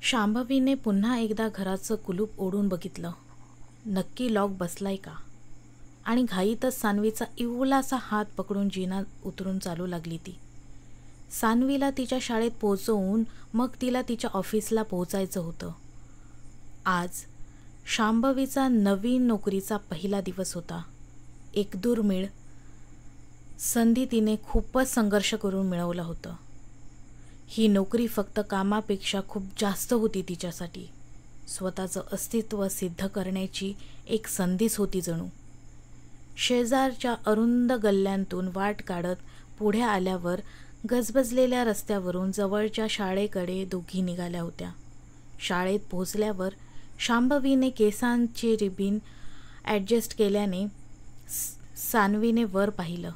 शांभवीने पुन्हा एकदा घराचं कुलूप ओढून बघितलं. नक्की लॉक बसलाय का? आणि घाईतच सान्वीचा इवलासा हात पकडून जिना उतरून चालू लागली ती. सान्वीला तिच्या शाळेत पोहोचवून मग तिला तिच्या ऑफिसला पोहोचायचं होतं. आज शांभवीचा नवीन नोकरीचा पहिला दिवस होता. एक दुर्मिळ संधी तिने खूपच संघर्ष करून मिळवलं होतं. ही नोकरी फक्त कामापेक्षा खूप जास्त होती तिच्यासाठी. स्वतःचं अस्तित्व सिद्ध करण्याची एक संधीच होती जणू. शेजारच्या अरुंद गल्ल्यांतून वाट काढत पुढे आल्यावर गजबजलेल्या रस्त्यावरून जवळच्या शाळेकडे दोघी निघाल्या होत्या. शाळेत पोहोचल्यावर शांभवीने केसांची रिबीन ॲडजस्ट केल्याने सान्वीने वर पाहिलं.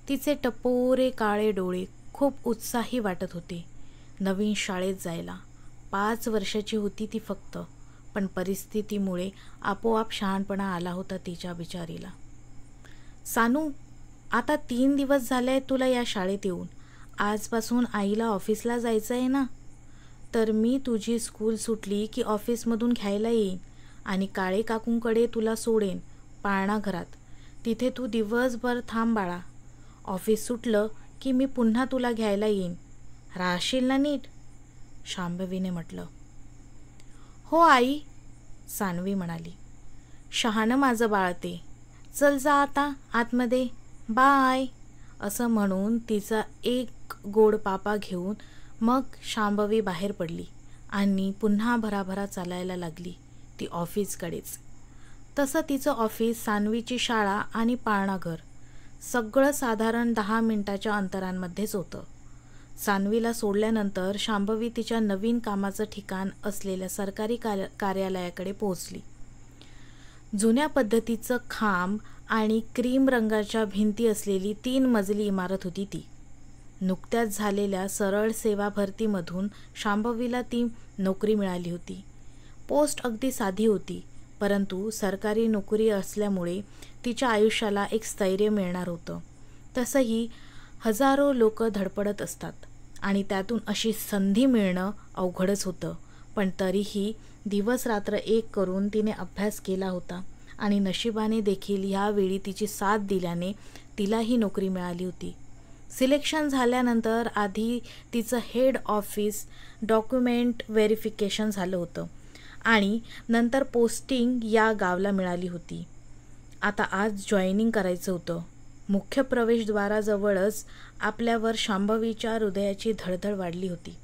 तिचे टपोरे काळे डोळे खूप उत्साही वाटत होते. नवीन शाळेत जायला 5 वर्षाची होती ती फक्त, पण परिस्थितीमुळे आपोआप शहाणपणा आला होता तिच्या बिचारीला. सानू, आता 3 दिवस झाले तुला या शाळेत येऊन. आजपासून आईला ऑफिसला जायचं आहे ना, तर मी तुझी स्कूल सुटली की ऑफिसमधून घ्यायला येईन आणि काळे काकूंकडे तुला सोडेन पाळणा घरात. तिथे तू दिवसभर थांब बाळा. ऑफिस सुटलं की मी पुन्हा तुला घ्यायला येईन. राहशील ना नीट? शांभवीने म्हटलं. हो आई, सान्वी म्हणाली. शहाणं माझं बाळ ते. चल जा आता आतमध्ये. बाय, असं म्हणून तिचा एक गोड पापा घेऊन मग शांभवी बाहेर पडली आणि पुन्हा भराभरा चालायला लागली ती ऑफिसकडेच. तसं तिचं ऑफिस, सान्वीची शाळा आणि पाळणाघर सगळं साधारण 10 मिनिटाच्या अंतरांमध्येच होतं. सान्वीला सोडल्यानंतर शांभवी तिच्या नवीन कामाचं ठिकाण असलेल्या सरकारी कार्यालयाकडे पोहोचली. जुन्या पद्धतीचं खांब आणि क्रीम रंगाच्या भिंती असलेली 3 मजली इमारत होती ती. नुकत्याच झालेल्या सरळ सेवा भरतीमधून शांभवीला ती नोकरी मिळाली होती. पोस्ट अगदी साधी होती, परंतु सरकारी नोकरी असल्यामुळे तिच्या आयुष्याला एक स्थैर्य मिळणार होतं. तसंही हजारो लोक धडपडत असतात आणि त्यातून अशी संधी मिळणं अवघडच होतं. पण तरीही दिवसरात्र एक करून तिने अभ्यास केला होता आणि नशिबाने देखील ह्यावेळी तिची साथ दिल्याने तिला ही नोकरी मिळाली होती. सिलेक्शन झाल्यानंतर आधी तिचं हेड ऑफिस डॉक्युमेंट व्हेरिफिकेशन झालं होतं आणि नंतर पोस्टिंग या गावला मिळाली होती. आता आज जॉईनिंग करायचं होतं. मुख्य प्रवेशद्वाराजवळच आपल्यावर शांभवीच्या हृदयाची धडधड वाढली होती.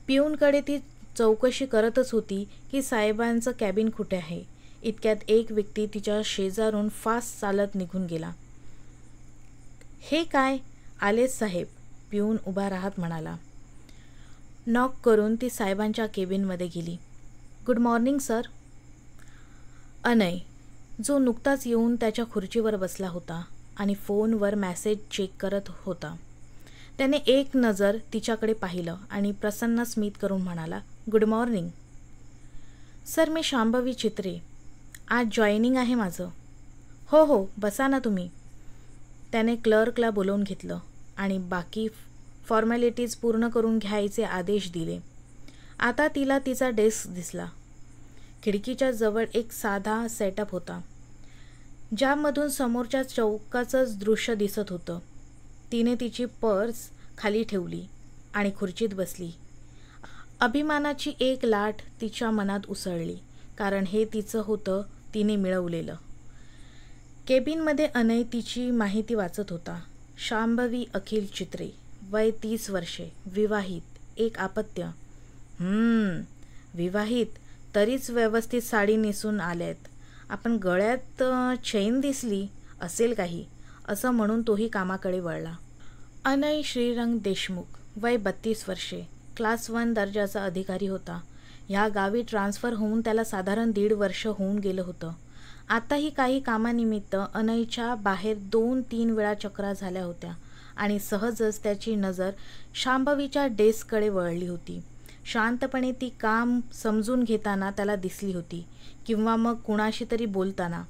पिऊनकडे ती चौकशी करतच होती की साहेबांचं कॅबिन कुठे आहे. इतक्यात एक व्यक्ती तिच्या शेजारून फास्ट चालत निघून गेला. हे काय, आलेच साहेब, पिऊन उभा राहत म्हणाला. नॉक करून ती साहेबांच्या केबिनमध्ये गेली. Good morning sir. अनय, जो नुकताच येऊन त्याच्या खुर्चीवर बसला होता आणि फोनवर मेसेज चेक करत होता, त्याने एक नजर तिच्याकडे पाहिलं आणि प्रसन्न स्मित करून म्हणाला, गुड मॉर्निंग सर, मी शांभवी चित्रे. आज जॉईनिंग आहे माझं. हो हो, बसा ना तुम्ही. त्याने क्लर्कला बोलवून घेतलं आणि बाकी फॉर्मॅलिटीज पूर्ण करून घ्यायचे आदेश दिले. आता तिला तिचा डेस्क दिसला. खिडकीच्या जवळ एक साधा सेटअप होता, ज्यामधून समोरच्या चौकाचंच दृश्य दिसत होतं. तिने तिची पर्स खाली ठेवली आणि खुर्चीत बसली. अभिमानाची एक लाट तिच्या मनात उसळली, कारण हे तिचं होतं, तिने मिळवलेलं. केबिनमध्ये अनय तिची माहिती वाचत होता. शांभवी अखिल चित्रे, वय 30 वर्षे, विवाहित, एक अपत्य. विवाहित, तरीच व्यवस्थित साडी नेसून आल्यात. आपण गळ्यात चैन दिसली असेल काही, असं म्हणून तोही कामाकडे वळला. अनय श्रीरंग देशमुख, वय 32 वर्षे, क्लास 1 दर्जाचा अधिकारी होता. ह्या गावी ट्रान्स्फर होऊन त्याला साधारण 1.5 वर्ष होऊन गेलं होतं. आताही काही कामानिमित्त अनयच्या बाहेर 2-3 वेळा चक्रा झाल्या होत्या आणि सहजच त्याची नजर शांभवीच्या डेस्ककडे वळली होती. शांतपणे ती काम समजून घेताना त्याला दिसली होती किंवा मग कुणाशी तरी बोलताना.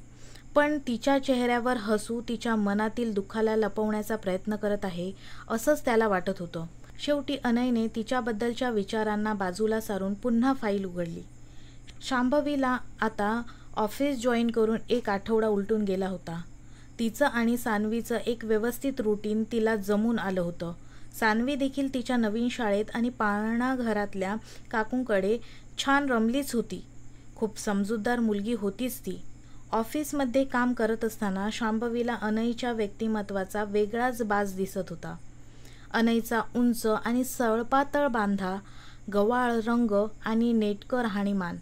पण तिच्या चेहऱ्यावर हसू तिच्या मनातील दुःखाला लपवण्याचा प्रयत्न करत आहे असंच त्याला वाटत होतं. शेवटी अनयने तिच्याबद्दलच्या विचारांना बाजूला सारून पुन्हा फाईल उघडली. शांभवीला आता ऑफिस जॉईन करून 1 आठवडा उलटून गेला होता. तिचं आणि सान्वीचं एक व्यवस्थित रुटीन तिला जमून आलं होतं. सान्वी देखील तिच्या नवीन शाळेत आणि पाळणाघरातल्या काकूंकडे छान रमलीच होती. खूप समजूतदार मुलगी होतीच ती. ऑफिसमध्ये काम करत असताना शांभवीला अनईच्या व्यक्तिमत्वाचा वेगळाच बाज दिसत होता. अनईचा उंच आणि सळपातळ बांधा, गव्हाळ रंग आणि नेटकं राहणीमान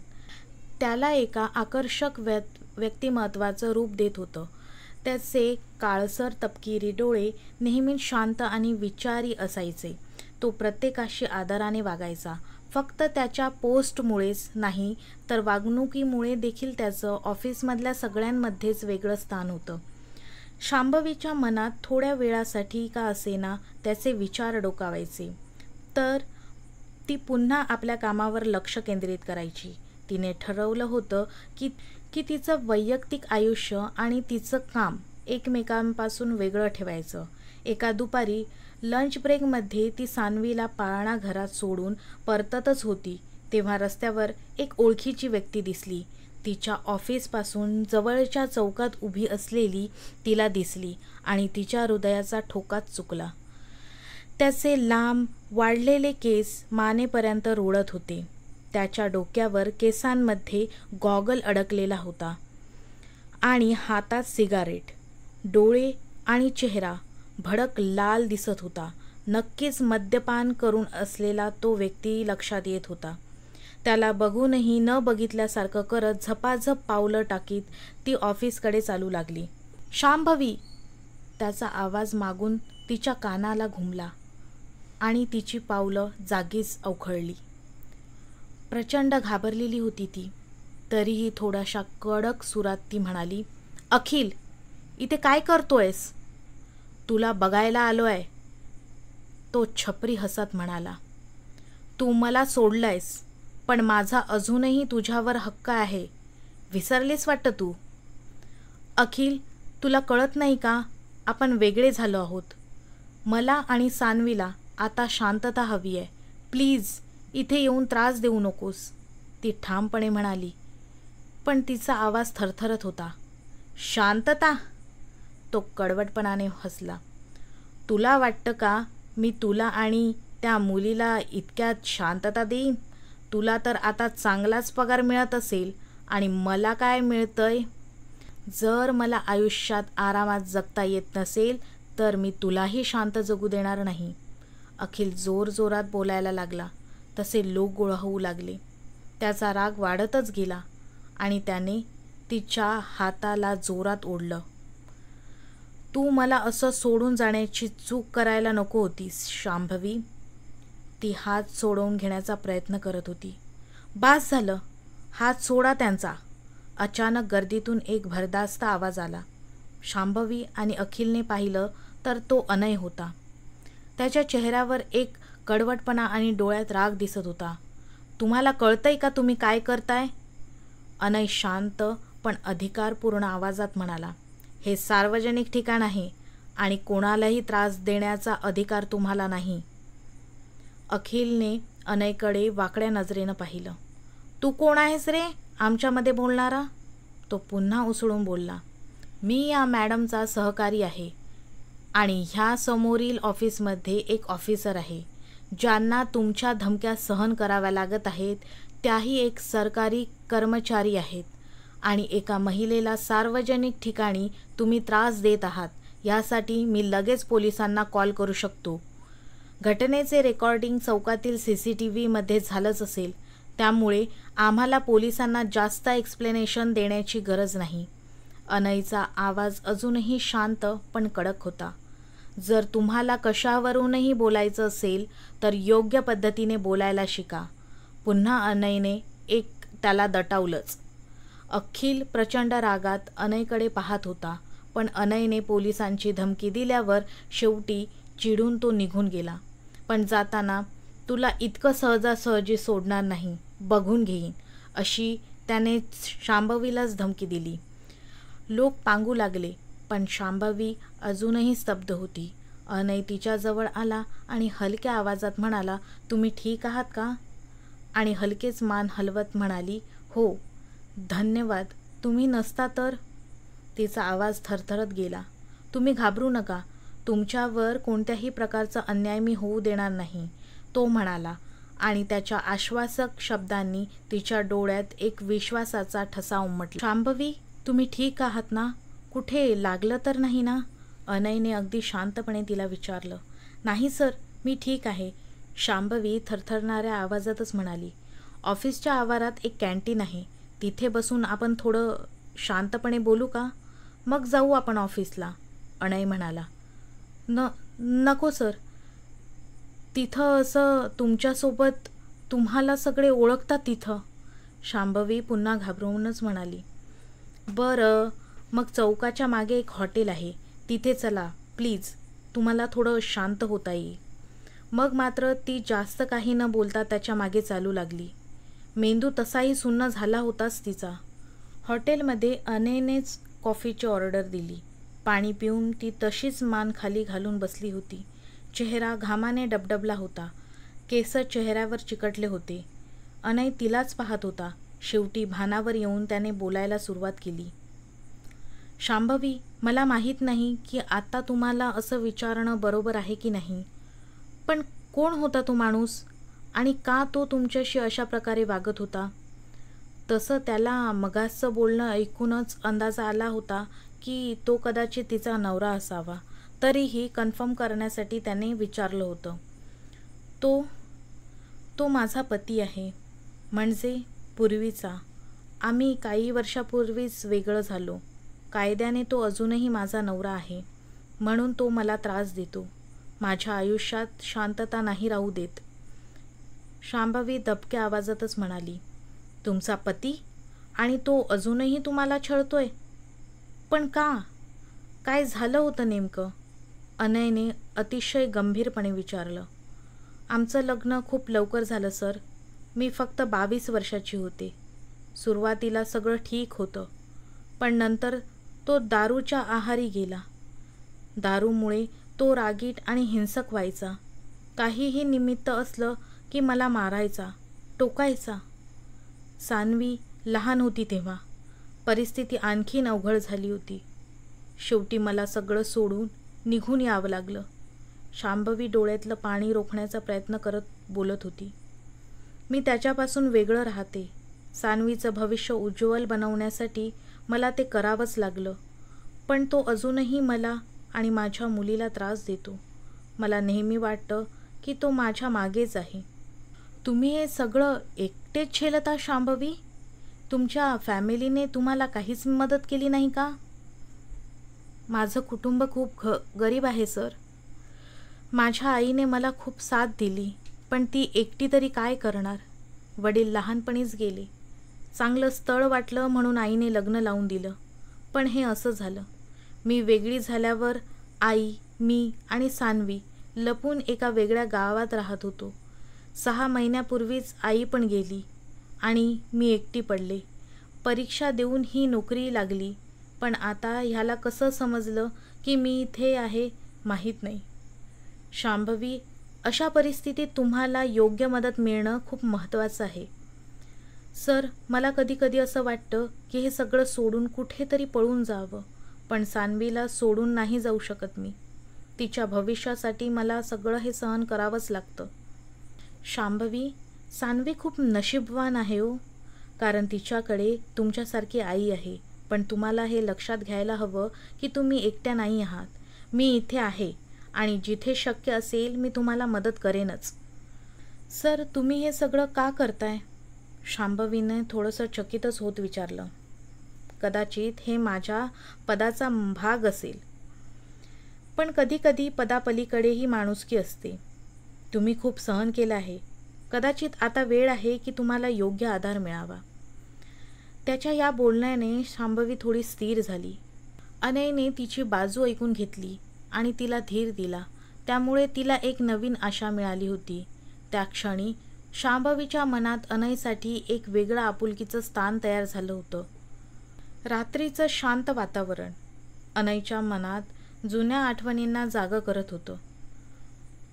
त्याला एका आकर्षक व्यक्तिमत्वाचं रूप देत होतं. त्याचे काळसर तपकिरी डोळे नेहमी शांत आणि विचारी असायचे. तो प्रत्येकाशी आदराने वागायचा. फक्त त्याच्या पोस्टमुळेच नाही तर वागणुकीमुळे देखील त्याचं ऑफिसमधल्या सगळ्यांमध्येच वेगळं स्थान होतं. शांभवीच्या मनात थोड्या वेळासाठी का असेना त्याचे विचार डोकावायचे. तर ती पुन्हा आपल्या कामावर लक्ष केंद्रित करायची. तिने ठरवलं होतं की तिचं वैयक्तिक आयुष्य आणि तिचं काम एकमेकांपासून वेगळं ठेवायचं. एका दुपारी लंच ब्रेकमध्ये ती सान्वीला पाळणाघरात सोडून परततच होती तेव्हा रस्त्यावर एक ओळखीची व्यक्ती दिसली. तिच्या ऑफिसपासून जवळच्या चौकात उभी असलेली तिला दिसली आणि तिच्या हृदयाचा ठोकाच चुकला. त्याचे लांब वाढलेले केस मानेपर्यंत रोळत होते. त्याच्या डोक्यावर केसांमध्ये गॉगल अडकलेला होता आणि हातात सिगारेट. डोळे आणि चेहरा भडक लाल दिसत होता. नक्कीच मद्यपान करून असलेला तो व्यक्ती लक्षात येत होता. त्याला बघूनही न बघितल्यासारखं करत झपाझप पावलं टाकीत ती ऑफिसकडे चालू लागली. शांभवी! त्याचा आवाज मागून तिच्या कानाला घुमला आणि तिची पावलं जागीच अवखळली. प्रचंड घाबरलेली होती ती. तरीही थोड्याशा कडक सुरात ती म्हणाली, अखिल, इथे काय करतोयस? तुला बघायला आलोय. तो छपरी हसत म्हणाला. तू मला सोडलंयस, पण माझा अजूनही तुझ्यावर हक्क आहे. विसरलीस वाटतं तू. अखिल, तुला कळत नाही का? आपण वेगळे झालो आहोत. मला आणि सान्वीला आता शांतता हवी आहे. प्लीज इथे येऊन त्रास देऊ नकोस, ती ठामपणे म्हणाली. पण तिचा आवाज थरथरत होता. शांतता? तो कडवटपणाने हसला. तुला वाटतं का मी तुला आणि त्या मुलीला इतक्यात शांतता देईन? तुला तर आता चांगलाच पगार मिळत असेल आणि मला काय मिळतंय? जर मला आयुष्यात आरामात जगता येत नसेल तर मी तुलाही शांत जगू देणार नाही. अखिल जोरजोरात बोलायला लागला. तसे लोक गोळा होऊ लागले. त्याचा राग वाढतच गेला आणि त्याने तिच्या हाताला जोरात ओढलं. तू मला असं सोडून जाण्याची चूक करायला नको होतीस शांभवी. ती हात सोडवून घेण्याचा प्रयत्न करत होती. बास झालं, हात सोडा त्यांचा. अचानक गर्दीतून एक भरदास्त आवाज आला. शांभवी आणि अखिलने पाहिलं तर तो अनय होता. त्याच्या चेहऱ्यावर एक कडवटपणा आणि डोळ्यात राग दिसत होता. तुम्हाला कळतंय का तुम्ही काय करताय? अनय शांत पण अधिकारपूर्ण आवाजात म्हणाला. हे सार्वजनिक ठिकाण आहे आणि कोणालाही त्रास देण्याचा अधिकार तुम्हाला नाही. अखिलने अनयकडे वाकड्या नजरेनं पाहिलं. तू कोण आहेस रे आमच्यामध्ये बोलणारा? तो पुन्हा उसळून बोलला. मी या मॅडमचा सहकारी आहे आणि ह्या समोरील ऑफिसमध्ये एक ऑफिसर आहे. ज्यांना तुमच्या धमक्या सहन कराव्या लागत आहेत त्याही एक सरकारी कर्मचारी आहेत आणि एका महिलेला सार्वजनिक ठिकाणी तुम्ही त्रास देत आहात यासाठी मी लगेच पोलिसांना कॉल करू शकतो. घटनेचे रेकॉर्डिंग चौकातील CCTVमध्ये झालंच असेल, त्यामुळे आम्हाला पोलिसांना जास्त एक्सप्लेनेशन देण्याची गरज नाही. अनयचा आवाज अजूनही शांत पण कडक होता. जर तुम्हाला कशावरूनही बोलायचं असेल तर योग्य पद्धतीने बोलायला शिका. पुन्हा अनयने त्याला दटावलंच. अखिल प्रचंड रागात अनयकडे पाहत होता, पण अनयने पोलिसांची धमकी दिल्यावर शेवटी चिडून तो निघून गेला. पण जाताना तुला इतकं सहजासहजी सोडणार नाही, बघून घेईन, अशी त्याने शांभवीलाच धमकी दिली. लोक पांगू लागले, पण शांभवी अजूनही स्तब्ध होती. अनय तिच्याजवळ आला आणि हलक्या आवाजात म्हणाला, तुम्ही ठीक आहात का? आणि हलकेच मान हलवत म्हणाली, हो, धन्यवाद, तुम्ही नसता तर. तिचा आवाज थरथरत गेला. तुम्ही घाबरू नका, तुमच्यावर कोणत्याही प्रकारचा अन्याय मी होऊ देणार नाही, तो म्हणाला आणि त्याच्या आश्वासक शब्दांनी तिच्या डोळ्यात एक विश्वासाचा ठसा उमटला. शांभवी, तुम्ही ठीक आहात ना? कुठे लागलं तर नाही ना? अनयने अगदी शांतपणे तिला विचारलं. नाही सर, मी ठीक आहे, शांभवी थरथरणाऱ्या आवाजातच म्हणाली. ऑफिसच्या आवारात एक कॅन्टीन आहे, तिथे बसून आपण थोडं शांतपणे बोलू का? मग जाऊ आपण ऑफिसला, अनय म्हणाला. नको सर, तिथं असं तुमच्यासोबत तुम्हाला सगळे ओळखतात तिथं, शांभवी पुन्हा घाबरवूनच म्हणाली. बरं, मग चौकाच्या मागे एक हॉटेल आहे, तिथे चला प्लीज, तुम्हाला थोडं शांत होता येईल. मग मात्र ती जास्त काही न बोलता त्याच्या मागे चालू लागली. मेंदू तसाही सुन्न झाला होताच तिचा. हॉटेलमध्ये अनयनेच कॉफीची ऑर्डर दिली. पाणी पिऊन ती तशीच मान खाली घालून बसली होती. चेहरा घामाने डबडबला होता. केस चेहऱ्यावर चिकटले होते. अनय तिलाच पाहत होता. शेवटी भानावर येऊन त्याने बोलायला सुरुवात केली. शांभवी, मला माहीत नाही की आता तुम्हाला असं विचारणं बरोबर आहे की नाही, पण कोण होता तो माणूस आणि का तो तुमच्याशी अशा प्रकारे वागत होता? तसं त्याला मगासचं बोलणं ऐकूनच अंदाज आला होता की तो कदाचित तिचा नवरा असावा. तरीही कन्फर्म करण्यासाठी त्याने विचारलं होतं. तो माझा पती आहे, म्हणजे पूर्वीचा. आम्ही काही वर्षापूर्वीच वेगळं झालो. कायद्याने तो अजूनही माझा नवरा आहे, म्हणून तो मला त्रास देतो. माझ्या आयुष्यात शांतता नाही राहू देत, शांभवी दबक्या आवाजातच म्हणाली. तुमचा पती? आणि तो अजूनही तुम्हाला छळतोय? पण का? काय झालं होतं नेमकं? अनयने अतिशय गंभीरपणे विचारलं. आमचं लग्न खूप लवकर झालं सर. मी फक्त 22 वर्षाची होते. सुरुवातीला सगळं ठीक होतं, पण नंतर तो दारूच्या आहारी गेला. दारूमुळे तो रागीट आणि हिंसक व्हायचा. काहीही निमित्त असलं की मला मारायचा, टोकायचा. सान्वी लहान होती तेव्हा. परिस्थिती आणखीन अवघड झाली होती. शेवटी मला सगळं सोडून निघून यावं लागलं. शांभवी डोळ्यातलं पाणी रोखण्याचा प्रयत्न करत बोलत होती. मी त्याच्यापासून वेगळं राहते. सान्वीचं भविष्य उज्ज्वल बनवण्यासाठी मला ते करावंच लागलं. पण तो अजूनही मला आणि माझ्या मुलीला त्रास देतो. मला नेहमी वाटतं की तो माझ्या मागेच आहे. तुम्ही हे सगळं एकटेच झेलता शांभवी? तुमच्या फॅमिलीने तुम्हाला काहीच मदत केली नाही का? माझं कुटुंब खूप गरीब आहे सर. माझ्या आईने मला खूप साथ दिली, पण ती एकटी तरी काय करणार? वडील लहानपणीच गेले. चांगलं स्थळ वाटलं म्हणून आईने लग्न लावून दिलं, पण हे असं झालं. मी वेगळी झाल्यावर आई, मी आणि सान्वी लपून एका वेगळ्या गावात राहत होतो. 6 महिन्यापूर्वीच आई पण गेली आणि मी एकटी पडले. परीक्षा देऊन ही नोकरी लागली, पण आता ह्याला कसं समजलं की मी इथे आहे माहीत नाही. शांभवी, अशा परिस्थितीत तुम्हाला योग्य मदत मिळणं खूप महत्त्वाचं आहे. सर, मला कधी कधी असं वाटतं की हे सगळं सोडून कुठेतरी पळून जावं, पण सान्वीला सोडून नाही जाऊ शकत मी. तिच्या भविष्यासाठी मला सगळं हे सहन करावंच लागतं. शांभवी, सान्वी खूप नशीबवान आहे हो, कारण तिच्याकडे तुमच्यासारखी आई आहे. पण तुम्हाला हे लक्षात घ्यायला हवं की तुम्ही एकट्या नाही आहात. मी इथे आहे आणि जिथे शक्य असेल मी तुम्हाला मदत करेनच. सर, तुम्ही हे सगळं का करताय? शांभवीने थोडंसं चकितच होत विचारलं. कदाचित हे माझ्या पदाचा भाग असेल, पण कधीकधी पदापलीकडेही माणुसकी असते. तुम्ही खूप सहन केलं आहे. कदाचित आता वेळ आहे की तुम्हाला योग्य आधार मिळावा. त्याच्या या बोलण्याने शांभवी थोडी स्थिर झाली. अनयने तिची बाजू ऐकून घेतली आणि तिला धीर दिला. त्यामुळे तिला एक नवीन आशा मिळाली होती. त्या क्षणी शांभवीच्या मनात अनयसाठी एक वेगळं आपुलकीचं स्थान तयार झालं होतं. रात्रीचं शांत वातावरण, अनयच्या मनात जुन्या आठवणींना जागं करत होतं.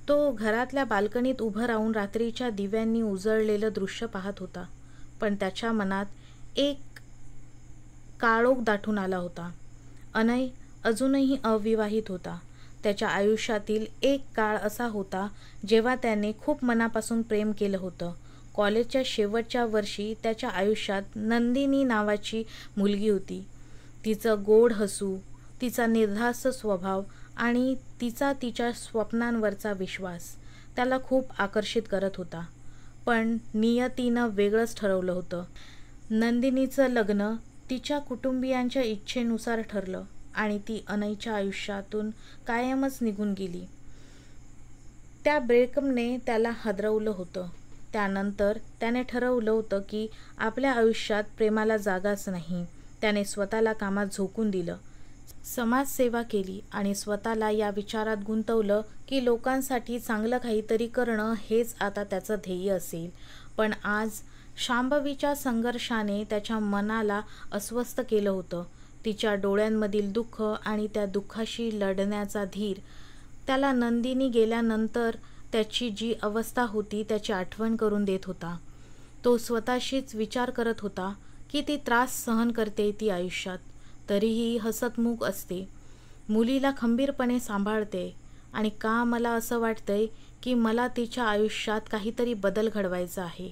तो घरातल्या बाल्कनीत उभं राहून रात्रीच्या दिव्यांनी उजळलेलं दृश्य पाहत होता. पण त्याच्या मनात एक काळोख दाटून आला होता. अनय अजूनही अविवाहित होता. त्याच्या आयुष्यातील एक काळ असा होता जेव्हा त्याने खूप मनापासून प्रेम केलं होतं. कॉलेजच्या शेवटच्या वर्षी त्याच्या आयुष्यात नंदिनी नावाची मुलगी होती. तिचं गोड हसू, तिचा निर्धास्त स्वभाव आणि तिच्या स्वप्नांवरचा विश्वास त्याला खूप आकर्षित करत होता. पण नियतीनं वेगळंच ठरवलं होतं. नंदिनीचं लग्न तिच्या कुटुंबियांच्या इच्छेनुसार ठरलं आणि ती अनयच्या आयुष्यातून कायमच निघून गेली. त्या ब्रेकअपने त्याला हादरवलं होतं. त्यानंतर त्याने ठरवलं होतं की आपल्या आयुष्यात प्रेमाला जागाच नाही. त्याने स्वतःला कामात झोकून दिलं, समाजसेवा केली आणि स्वतःला या विचारात गुंतवलं की लोकांसाठी चांगलं काहीतरी करणं हेच आता त्याचं ध्येय असेल. पण आज शांभवीच्या संघर्षाने त्याच्या मनाला अस्वस्थ केलं होतं. तिच्या डोळ्यांमधील दुःख आणि त्या दुःखाशी लढण्याचा धीर त्याला नंदिनी गेल्यानंतर त्याची जी अवस्था होती त्याची आठवण करून देत होता. तो स्वतःशीच विचार करत होता की ती त्रास सहन करते ती आयुष्यात, तरीही हसतमुख असते, मुलीला खंबीरपणे सांभाळते आणि का मला असं वाटतंय की मला तिच्या आयुष्यात काहीतरी बदल घडवायचा आहे.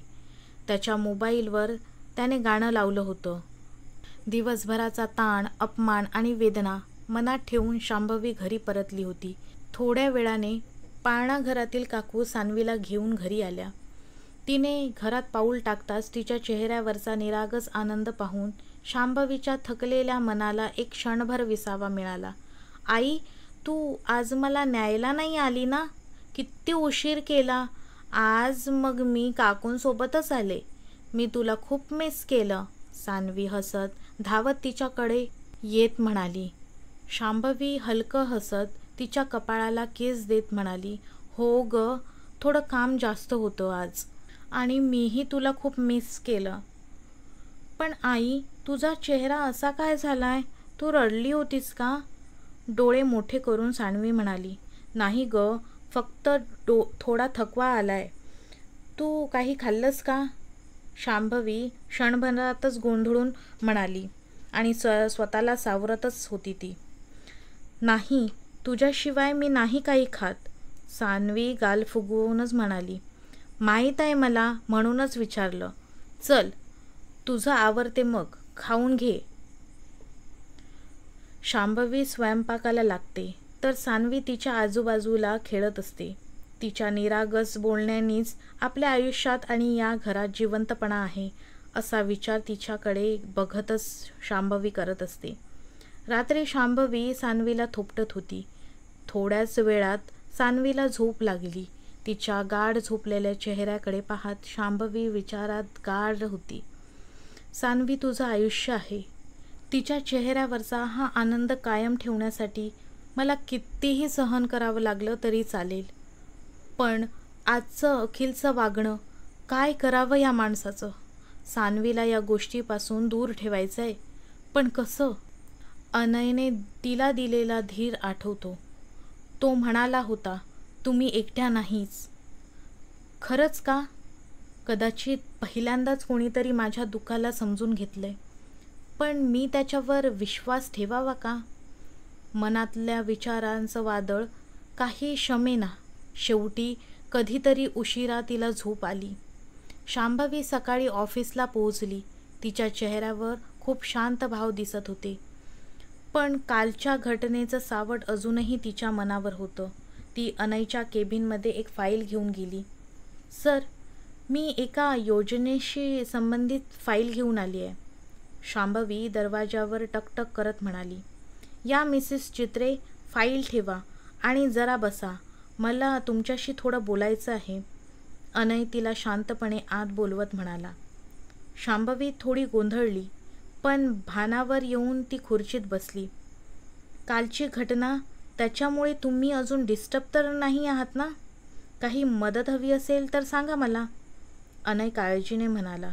त्याच्या मोबाईलवर त्याने गाणं लावलं होतं. दिवसभराचा ताण, अपमान आणि वेदना मनात ठेवून शांभवी घरी परतली होती. थोड्या वेळाने पाळणाघरातील काकू सान्वीला घेऊन घरी आल्या. तिने घरात पाऊल टाकताच तिच्या चेहऱ्यावरचा निरागस आनंद पाहून शांभवीच्या थकलेल्या मनाला एक क्षणभर विसावा मिळाला. आई, तू आज मला न्यायला नाही आली ना? किती उशीर केला. आज मग मी काकूंसोबतच आले. मी तुला खूप मिस केलं. सान्वी हसत धावत तिच्याकडे येत म्हणाली. शांभवी हलकं हसत तिच्या कपाळाला केस देत म्हणाली, हो ग, थोडं काम जास्त होतं आज आणि मीही तुला खूप मिस केलं. पण आई, तुझा चेहरा असा काय झालाय? तू रडली होतीस का? डोळे मोठे करून सान्वी म्हणाली, नाही ग, फक्त थोडा थकवा आलाय. तू काही खाल्लंस का? शांभवी क्षणभरातच गोंधळून म्हणाली आणि स्वतःला सावरतच होती ती. नाही, तुझ्याशिवाय मी नाही काही खात. सान्वी गाल फुगवूनच म्हणाली, माहीत आहे मला, म्हणूनच विचारलं. चल, तुझं आवरते मग, खाऊन घे. शांभवी स्वयंपाकाला लागते तर सान्वी तिच्या आजूबाजूला खेळत असते. तिच्या निरागस बोलण्यानीच आपल्या आयुष्यात आणि या घरात जिवंतपणा आहे असा विचार तिच्याकडे बघतच शांभवी करत असते. रात्री शांभवी सान्वीला थोपटत होती. थोड्याच वेळात सान्वीला झोप लागली. तिच्या गाढ झोपलेल्या चेहऱ्याकडे पाहत शांभवी विचारात गाढ होती. सान्वी तुझं आयुष्य आहे. तिच्या चेहऱ्यावरचा हा आनंद कायम ठेवण्यासाठी मला कितीही सहन करावं लागलं तरी चालेल. पण आजचं अखिलचं वागणं, काय करावं या माणसाचं? सान्वीला या गोष्टीपासून दूर ठेवायचं आहे, पण कसं? अनयने तिला दिलेला धीर आठवतो. तो म्हणाला होता, तुम्ही एकट्या नाहीच. खरंच का? कदाचित पहिल्यांदाच कोणीतरी माझ्या दुःखाला समजून घेतलंय. पण मी त्याच्यावर विश्वास ठेवावा का? मनातल्या विचारांचं वादळ काही शमेना. शेवटी कधीतरी उशिरा तिला झोप आली. शांभवी सकाळी ऑफिसला पोहोचली. तिच्या चेहऱ्यावर खूप शांत भाव दिसत होते. पण कालच्या घटनेचं सावट अजूनही तिच्या मनावर होतं. ती अनयच्या केबिनमध्ये एक फाईल घेऊन गेली. सर, मी एका योजनेशी संबंधित फाईल घेऊन आली आहे. शांभवी दरवाजावर टकटक करत म्हणाली. या मिसेस चित्रे, फाईल ठेवा आणि जरा बसा. मला तुमच्याशी थोडं बोलायचं आहे. अनय तिला शांतपणे आत बोलवत म्हणाला. शांभवी थोडी गोंधळली, पण भानावर येऊन ती खुर्चीत बसली. कालची घटना, त्याच्यामुळे तुम्ही अजून डिस्टर्ब तर नाही आहात ना? काही मदत हवी असेल तर सांगा मला. अनय काळजीने म्हणाला.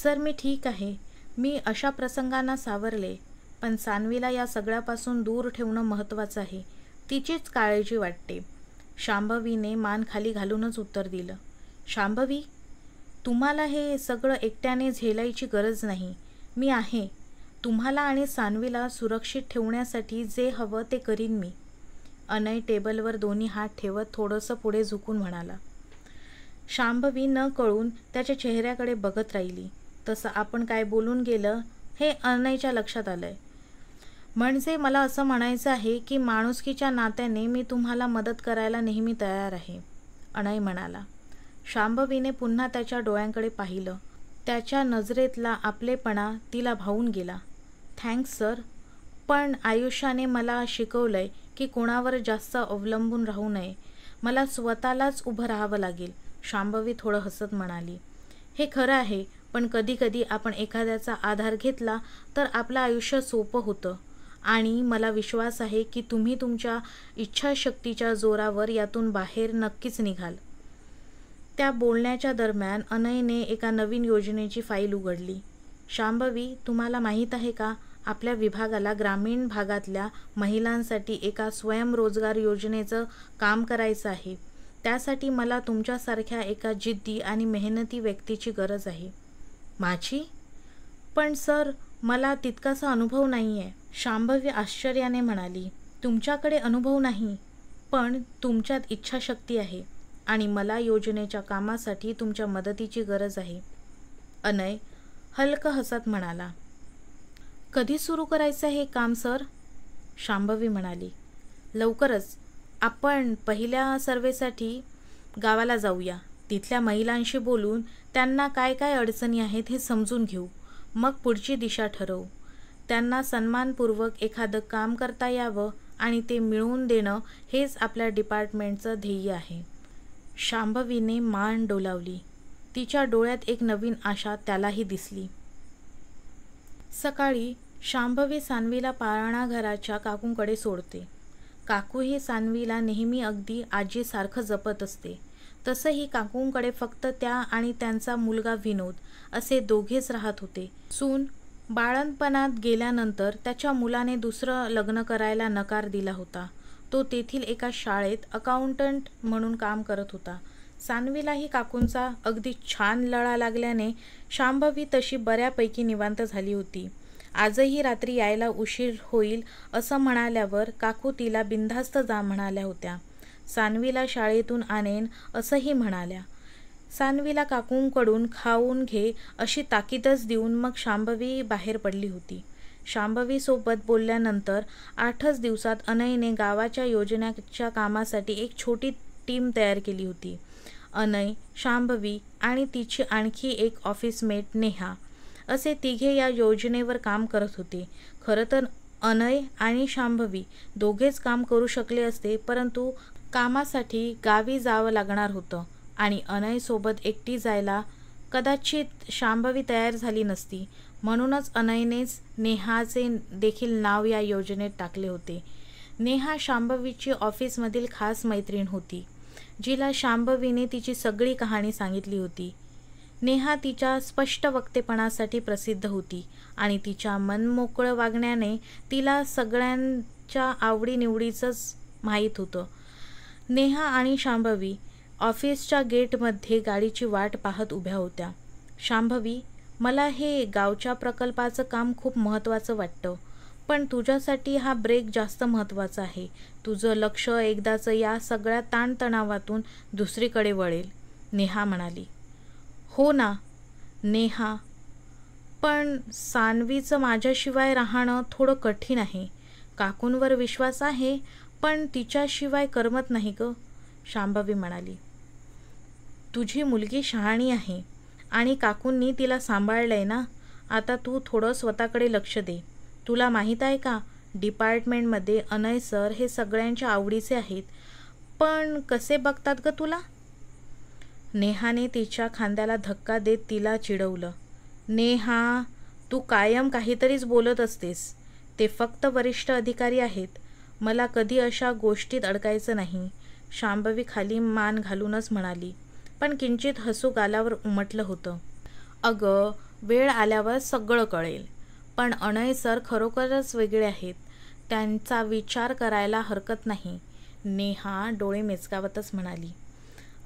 सर, मी ठीक आहे. मी अशा प्रसंगांना सावरले, पण सान्वीला या सगळ्यापासून दूर ठेवणं महत्त्वाचं आहे. तिचीच काळजी वाटते. शांभवीने मान खाली घालूनच उत्तर दिलं. शांभवी, तुम्हाला हे सगळं एकट्याने झेलायची गरज नाही. मी आहे. तुम्हाला आणि सान्वीला सुरक्षित ठेवण्यासाठी जे हवं ते करीन मी. अनय टेबलवर दोन्ही हात ठेवत थोडंसं पुढे झुकून म्हणाला. शांभवी न कळून त्याच्या चेहऱ्याकडे बघत राहिली. तसं आपण काय बोलून गेलं हे अनयच्या लक्षात आलंय. म्हणजे मला असं म्हणायचं आहे की माणुसकीच्या नात्याने मी तुम्हाला मदत करायला नेहमी तयार आहे, अनय म्हणाला. शांभवीने पुन्हा त्याच्या डोळ्यांकडे पाहिलं. त्याच्या नजरेतला आपलेपणा तिला भावून गेला. थँक्स सर, पण आयुष्याने मला शिकवलंय की कोणावर जास्त अवलंबून राहू नये. मला स्वतःलाच उभं राहावं लागेल. शांभवी थोडं हसत म्हणाली. हे खरं आहे, पण कधीकधी आपण एखाद्याचा आधार घेतला तर आपलं आयुष्य सोपं होतं. आणि मला विश्वास आहे की तुम्ही तुमच्या इच्छाशक्तीच्या जोरावर यातून बाहेर नक्कीच निघाल. त्या बोलण्याच्या दरम्यान अनयने एका नवीन योजनेची फाईल उघडली. शांभवी, तुम्हाला माहीत आहे का, आपल्या विभागाला ग्रामीण भागातल्या महिलांसाठी एका स्वयंरोजगार योजनेचं काम करायचं आहे. त्यासाठी मला तुमच्यासारख्या एका जिद्दी आणि मेहनती व्यक्तीची गरज आहे. माझी? पण सर, मला तितकासा अनुभव नाही आहे. शांभवी आश्चर्याने म्हणाली. तुमच्याकडे अनुभव नाही, पण तुमच्यात इच्छाशक्ती आहे आणि मला योजनेच्या कामासाठी तुमच्या मदतीची गरज आहे. अनय हलकं हसत म्हणाला. कधी सुरू करायचं हे काम सर? शांभवी म्हणाली. लवकरच. आपण पहिल्या सर्वेसाठी गावाला जाऊया. तिथल्या महिलांशी बोलून त्यांना काय काय अडचणी आहेत हे समजून घेऊ. मग पुढची दिशा ठरवू. त्यांना सन्मानपूर्वक एखादं काम करता यावं आणि ते मिळवून देणं हेच आपल्या डिपार्टमेंटचं ध्येय आहे. शांभवीने मान डोलावली. तिच्या डोळ्यात एक नवीन आशा त्यालाही दिसली. सकाळी शांभवी सान्वीला पाळणाघराच्या काकूंकडे सोडते. काकूही सान्वीला नेहमी अगदी आजीसारखं जपत असते. तसंही काकूंकडे फक्त त्या आणि त्यांचा मुलगा विनोद असे दोघेच राहत होते. सून बाळंतपणात गेल्यानंतर त्याच्या मुलाने दुसरं लग्न करायला नकार दिला होता. तो तेथील एका शाळेत अकाउंटंट म्हणून काम करत होता. सान्वीलाही काकूंचा अगदी छान लळा लागल्याने शांभवी तशी बऱ्यापैकी निवांत झाली होती. आजही रात्री यायला उशीर होईल असं म्हणाल्यावर काकू तिला बिनधास्त जा म्हणाल्या होत्या. सान्वीला शाळेतून आणेन असंही म्हणाल्या. सान्वीला काकूंकडून खाऊन घे अशी ताकीदच देऊन मग शांभवी बाहेर पडली होती. शांभवीसोबत बोलल्यानंतर 8च दिवसात अनयने गावाच्या योजनेच्या कामासाठी एक छोटी टीम तयार केली होती. अनय, शांभवी आणि तिची आणखी एक ऑफिसमेट नेहा असे तिघे या योजनेवर काम करत होते. खरं तर अनय आणि शांभवी दोघेच काम करू शकले असते, परंतु कामासाठी गावी जावं लागणार होतं आणि अनयसोबत एकटी जायला कदाचित शांभवी तयार झाली नसती. म्हणूनच अनयनेच नेहाचे देखील नाव या योजनेत टाकले होते. नेहा शांभवीची ऑफिसमधील खास मैत्रीण होती, जिला शांभवीने तिची सगळी कहाणी सांगितली होती. नेहा तिच्या स्पष्ट वक्तेपणासाठी प्रसिद्ध होती आणि तिच्या मनमोकळं वागण्याने तिला सगळ्यांच्या आवडीनिवडीचंच माहीत होतं. नेहा आणि शांभवी ऑफिसच्या गेटमध्ये गाडीची वाट पाहत उभ्या होत्या. शांभवी, मला हे गावच्या प्रकल्पाचं काम खूप महत्त्वाचं वाटतं, पण तुझ्यासाठी हा ब्रेक जास्त महत्त्वाचा आहे. तुझं लक्ष एकदाचं या सगळ्या ताणतणावातून दुसरीकडे वळेल, नेहा म्हणाली. हो ना नेहा, पण सान्वीचं माझ्याशिवाय राहणं थोडं कठीण आहे. काकूंवर विश्वास आहे, पण तिच्याशिवाय करमत नाही ग, शांभवी म्हणाली. तुझी मुलगी शहाणी आहे आणि काकूंनी तिला सांभाळलंय ना. आता तू थोडं स्वतःकडे लक्ष दे. तुला माहीत आहे का, डिपार्टमेंटमध्ये अनय सर हे सगळ्यांच्या आवडीचे आहेत, पण कसे बघतात ग तुला? नेहाने तिच्या खांद्याला धक्का देत तिला चिडवलं. नेहा, तू कायम काहीतरीच बोलत असतेस. ते फक्त वरिष्ठ अधिकारी आहेत. मला कधी अशा गोष्टीत अडकायचं नाही, शांभवी खाली मान घालूनच म्हणाली, पण किंचित हसू गालावर उमटलं होतं. अगं, वेळ आल्यावर सगळं कळेल. पण अनय सर खरोखरच वेगळे आहेत. त्यांचा विचार करायला हरकत नाही, नेहा डोळे मिचकावतच म्हणाली.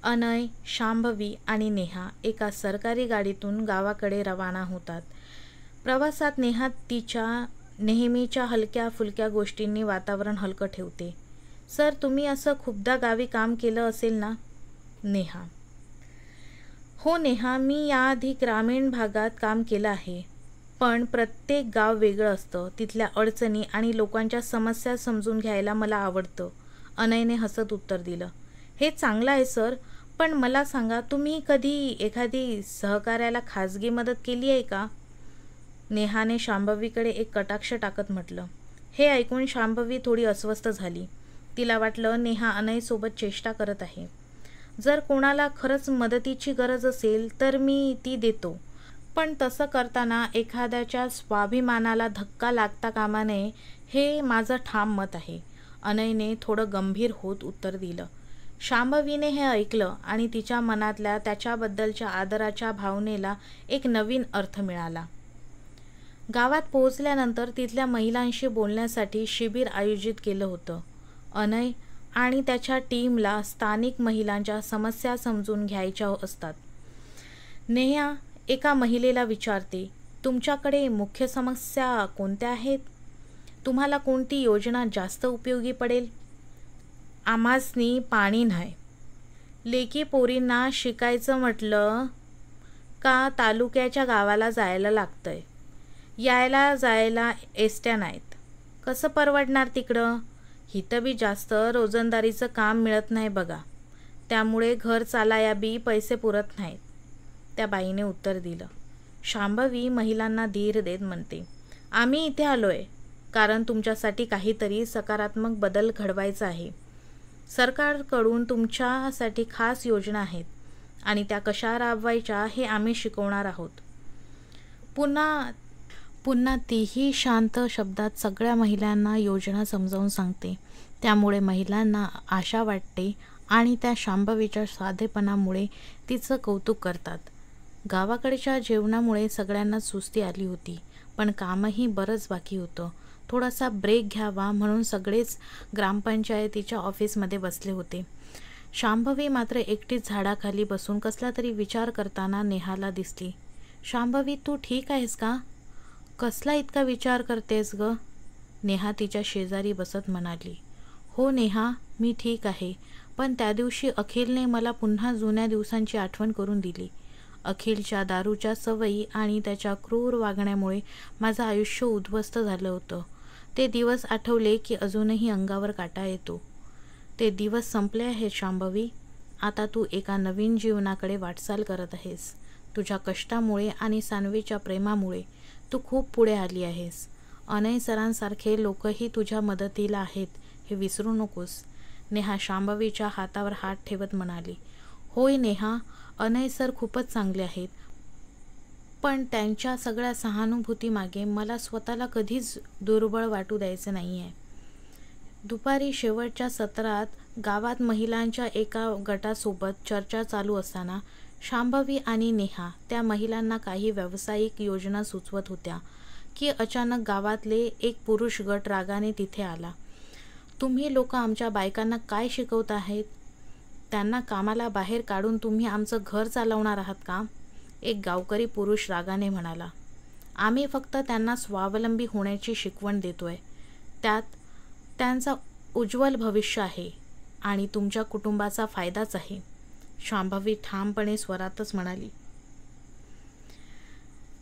अनय, शांभवी आणि नेहा एका सरकारी गाडीतून गावाकडे रवाना होतात. प्रवासात नेहा तिच्या नेहमीच्या हलक्या फुलक्या गोष्टींनी वातावरण हलकं ठेवते. सर, तुम्ही असं खूपदा गावी काम केलं असेल ना? नेहा: हो नेहा, मी याआधी ग्रामीण भागात काम केलं आहे. पण प्रत्येक गाव वेगळं असतं. तिथल्या अडचणी आणि लोकांच्या समस्या समजून घ्यायला मला आवडतं. अनयने हसत उत्तर दिलं. हे चांगलं आहे सर, पण मला सांगा, तुम्ही कधी एखादी सहकार्याला खाजगी मदत केली आहे का? नेहाने शांभवीकडे एक कटाक्ष टाकत म्हटलं. हे ऐकून शांभवी थोडी अस्वस्थ झाली. तिला वाटलं नेहा अनयसोबत चेष्टा करत आहे. जर कोणाला खरंच मदतीची गरज असेल तर मी ती देतो, पण तसं करताना एखाद्याच्या स्वाभिमानाला धक्का लागता कामा नये, हे माझं ठाम मत आहे. अनयने थोडं गंभीर होत उत्तर दिलं. शांभवीने हे ऐकलं आणि तिच्या मनातल्या त्याच्याबद्दलच्या आदराच्या भावनेला एक नवीन अर्थ मिळाला. गावात पोहोचल्यानंतर तिथल्या महिलांशी बोलण्यासाठी शिबिर आयोजित केलं होतं. अनय आणि त्याच्या टीमला स्थानिक महिलांच्या समस्या समजून घ्यायच्या असतात. नेहा एका महिलेला विचारते, तुमच्याकडे मुख्य समस्या कोणत्या आहेत? तुम्हाला कोणती योजना जास्त उपयोगी पडेल? आम्हासनी पाणी नाही. लेकी पोरींना शिकायचं म्हटलं का तालुक्याच्या गावाला जायला लागतंय. यायला जायला एसट्या नाहीत. कसं परवडणार तिकडं? इथं बी जास्त रोजंदारीचं काम मिळत नाही बघा. त्यामुळे घर चालाया बी पैसे पुरत नाहीत. त्या बाईने उत्तर दिलं. शांभवी महिलांना धीर देत म्हणते, आम्ही इथे आलोय कारण तुमच्यासाठी काहीतरी सकारात्मक बदल घडवायचा आहे. सरकारकडून तुमच्यासाठी खास योजना आहेत आणि त्या कशा राबवायच्या हे आम्ही शिकवणार आहोत. पुन्हा तीही शांत शब्दात सगळ्या महिलांना योजना समजावून सांगते. त्यामुळे महिलांना आशा वाटते आणि त्या शांभवीच्या साधेपणामुळे तिचं कौतुक करतात. गावाकडच्या जेवणामुळे सगळ्यांनाच सुस्ती आली होती, पण कामही बरंच बाकी होतं. थोडासा ब्रेक घ्यावा म्हणून सगळेच ग्रामपंचायतीच्या ऑफिसमध्ये बसले होते. शांभवी मात्र एकटीच झाडाखाली बसून कसला तरी विचार करताना नेहाला दिसली. शांभवी, तू ठीक आहेस का? कसला इतका विचार करतेस ग? नेहा तिच्या शेजारी बसत म्हणाली. हो नेहा, मी ठीक आहे, पण त्या दिवशी अखिलने मला पुन्हा जुन्या दिवसांची आठवण करून दिली. अखिलच्या दारूच्या सवयी आणि त्याच्या क्रूर वागण्यामुळे माझं आयुष्य उद्ध्वस्त झालं होतं. ते दिवस आठवले की अजूनही अंगावर काटा येतो. ते दिवस संपले आहेत शांभवी. आता तू एका नवीन जीवनाकडे वाटचाल करत आहेस. तुझ्या कष्टामुळे आणि सानवीच्या प्रेमामुळे तू खूप पुढे आली आहेस. अनय सरांसारखे लोकही तुझ्या मदतीला आहेत, हे विसरू नकोस. नेहा शांभवीच्या हातावर हात ठेवत म्हणाली. होय नेहा, अनय सर खूपच चांगले आहेत, पण त्यांच्या सगळ्या सहानुभूतीमागे मला स्वतःला कधीच दुर्बळ वाटू द्यायचं नाही आहे. दुपारी शेवटच्या सत्रात गावात महिलांच्या एका गटासोबत चर्चा चालू असताना शांभवी आणि नेहा त्या महिलांना काही व्यावसायिक योजना सुचवत होत्या की अचानक गावातले एक पुरुष गट रागाने तिथे आला. तुम्ही लोक आमच्या बायकांना काय शिकवत आहेत? त्यांना कामाला बाहेर काढून तुम्ही आमचं घर चालवणार आहात का? एक गावकरी पुरुष रागाने म्हणाला. आम्ही फक्त त्यांना स्वावलंबी होण्याची शिकवण देतोय. त्यात त्यांचा उज्ज्वल भविष्य आहे आणि तुमच्या कुटुंबाचा फायदाच आहे, शांभवी ठामपणे स्वरातच म्हणाली.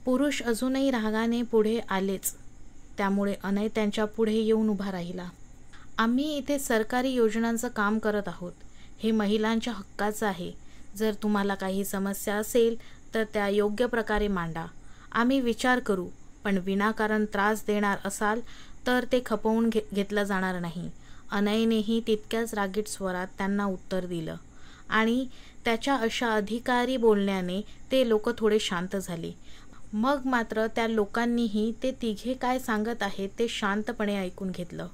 पुरुष अजूनही रागाने पुढे आलेच, त्यामुळे अनय त्यांच्या पुढे येऊन उभा राहिला. आम्ही इथे सरकारी योजनांचं काम करत आहोत. हे महिलांच्या हक्काचं आहे. जर तुम्हाला काही समस्या असेल तर त्या योग्य प्रकारे मांडा. आम्ही विचार करू, पण विनाकारण त्रास देणार असाल तर ते खपवून घेतलं जाणार नाही. अनयनेही तितक्याच रागीट स्वरात त्यांना उत्तर दिलं आणि त्याच्या अशा अधिकारी बोलण्याने ते लोक थोडे शांत झाले. मग मात्र त्या लोकांनीही ते तिघे काय सांगत आहेत ते शांतपणे ऐकून घेतलं.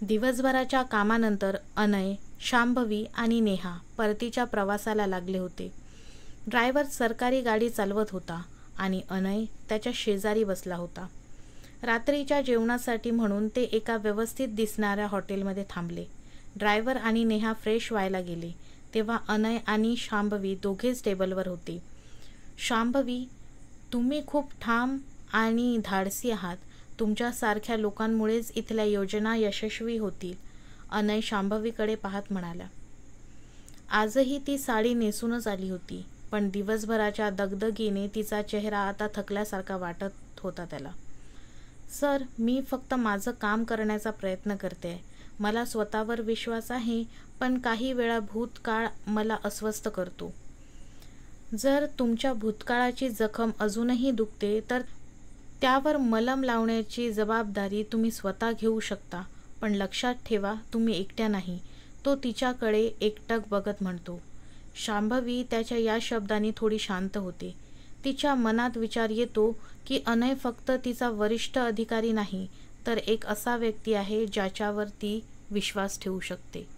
दिवसभराच्या कामानंतर अनय, शांभवी आणि नेहा परतीच्या प्रवासाला लागले होते. ड्रायव्हर सरकारी गाडी चालवत होता आणि अनय त्याच्या शेजारी बसला होता. रात्रीच्या जेवणासाठी म्हणून ते एका व्यवस्थित दिसणाऱ्या हॉटेलमध्ये थांबले. ड्रायव्हर आणि नेहा फ्रेश व्हायला गेले तेव्हा अनय आणि शांभवी दोघेच टेबलवर होते. शांभवी, तुम्ही खूप ठाम आणि धाडसी आहात. तुमच्यासारख्या लोकांमुळेच इथल्या योजना यशस्वी होतील, अनय शांभवीकडे पाहत म्हणाला. आजही ती साडी नेसूनच आली होती, पण दिवसभराच्या दगदगीने तिचा चेहरा आता थकल्यासारखा वाटत होता त्याला. सर, मी फक्त माझं काम करण्याचा प्रयत्न करते. मला स्वतःवर विश्वास आहे, पण काही वेळा भूतकाळ मला अस्वस्थ करतो. जर तुमच्या भूतकाळाची जखम अजूनही दुखते तर त्यावर मलम लावण्याची जबाबदारी तुम्ही स्वतः घेऊ शकता. पण लक्षात ठेवा, तुम्ही एकट्या नाही, तो तिच्याकडे एकटक बघत म्हणतो. शांभवी त्याच्या या शब्दांनी थोडी शांत होते. तिच्या मनात विचार येतो की अनय फक्त तिचा वरिष्ठ अधिकारी नाही, तर एक असा व्यक्ती आहे ज्याच्यावर ती विश्वास ठेवू शकते.